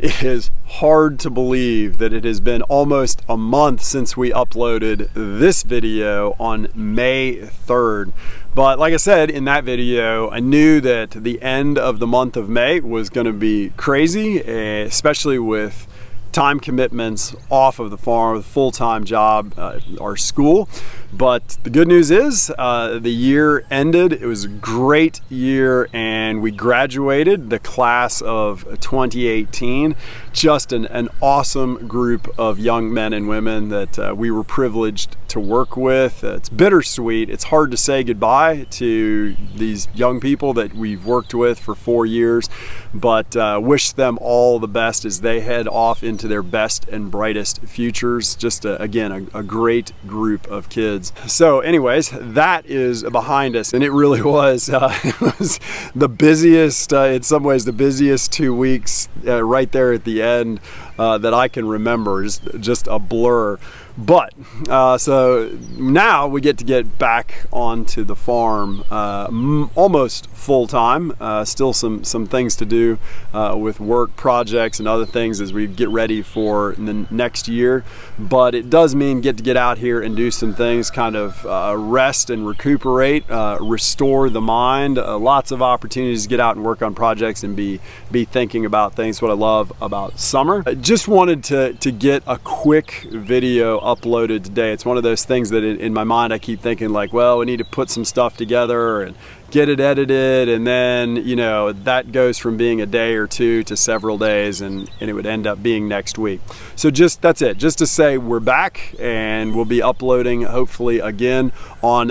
It is hard to believe that it has been almost a month since we uploaded this video on May 3rd. But like I said in that video, I knew that the end of the month of May was going to be crazy, especially with time commitments off of the farm, full-time job, our school. But the good news is the year ended. It was a great year and we graduated the class of 2018. Just an awesome group of young men and women that we were privileged to work with. It's bittersweet. It's hard to say goodbye to these young people that we've worked with for 4 years, but wish them all the best as they head off into their best and brightest futures. Just again, a great group of kids. So anyways, that is behind us, and it really was, it was the busiest, in some ways the busiest 2 weeks right there at the end that I can remember. Just a blur. But so now we get to get back onto the farm almost full time. Still some things to do with work projects and other things as we get ready for the next year. But it does mean get out here and do some things, kind of rest and recuperate, restore the mind. Lots of opportunities to get out and work on projects and be thinking about things. What I love about summer. I just wanted to get a quick video uploaded today. It's one of those things that in my mind I keep thinking like, well, we need to put some stuff together and get it edited, and then that goes from being a day or two to several days, and it would end up being next week. So that's it, just to say we're back and we'll be uploading hopefully again on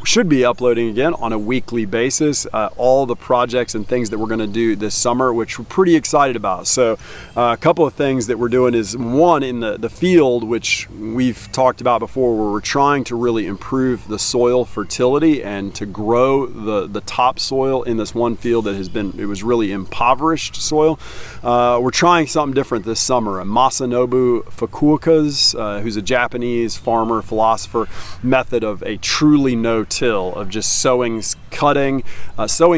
should be uploading again on a weekly basis, all the projects and things that we're going to do this summer, which we're pretty excited about. So a couple of things that we're doing is, one, in the field, which we've talked about before, where we're trying to really improve the soil fertility and to grow the topsoil in this one field that it was really impoverished soil. We're trying something different this summer. Masanobu Fukuoka's, who's a Japanese farmer, philosopher, method of a truly no-till, of just sowing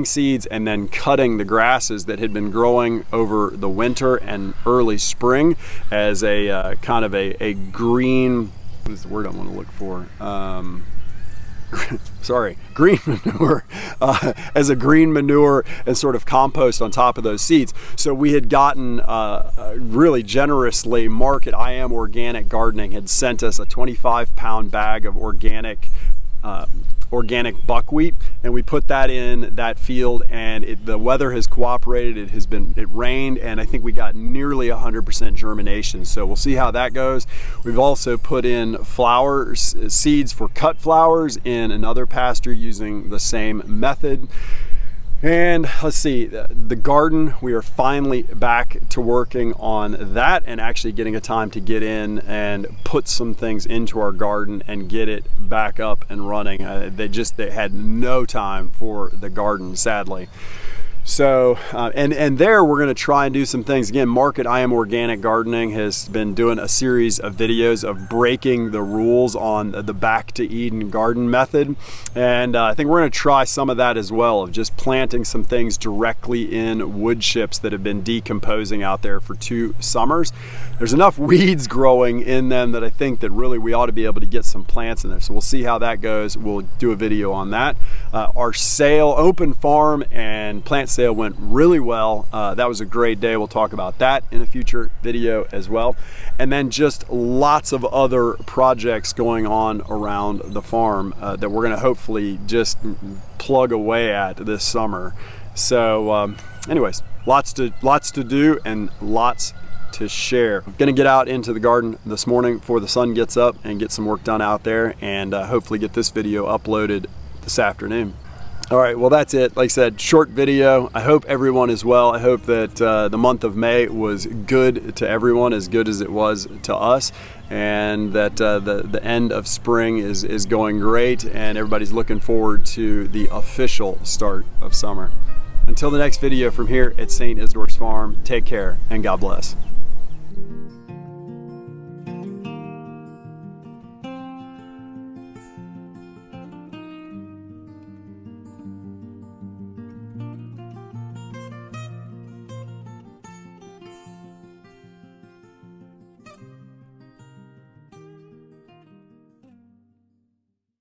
seeds and then cutting the grasses that had been growing over the winter and early spring as a kind of a green, what is the word I want to look for? Green manure, as a green manure and sort of compost on top of those seeds. So we had gotten really generously, Mark at I Am Organic Gardening had sent us a 25-pound bag of organic buckwheat, and we put that in that field, and the weather has cooperated. It rained, and I think we got nearly 100% germination. So we'll see how that goes. We've also put in seeds for cut flowers in another pasture using the same method. And let's see, the garden, we are finally back to working on that and actually getting a time to get in and put some things into our garden and get it back up and running. They had no time for the garden, sadly. So, and there we're going to try and do some things. Again, Mark at I Am Organic Gardening has been doing a series of videos of breaking the rules on the Back to Eden garden method. And I think we're going to try some of that as well, of just planting some things directly in wood chips that have been decomposing out there for 2 summers. There's enough weeds growing in them that I think that really we ought to be able to get some plants in there. So we'll see how that goes. We'll do a video on that. Our open farm and plant sale went really well. That was a great day. We'll talk about that in a future video as well. And then just lots of other projects going on around the farm that we're going to hopefully just plug away at this summer. So anyways, lots to do and lots to share. I'm gonna get out into the garden this morning before the sun gets up and get some work done out there, and hopefully get this video uploaded this afternoon. All right, well, that's it. Like I said, short video. I hope everyone is well. I hope that the month of May was good to everyone, as good as it was to us, and that the end of spring is going great, and everybody's looking forward to the official start of summer. Until the next video from here at St. Isidore's Farm, take care and God bless.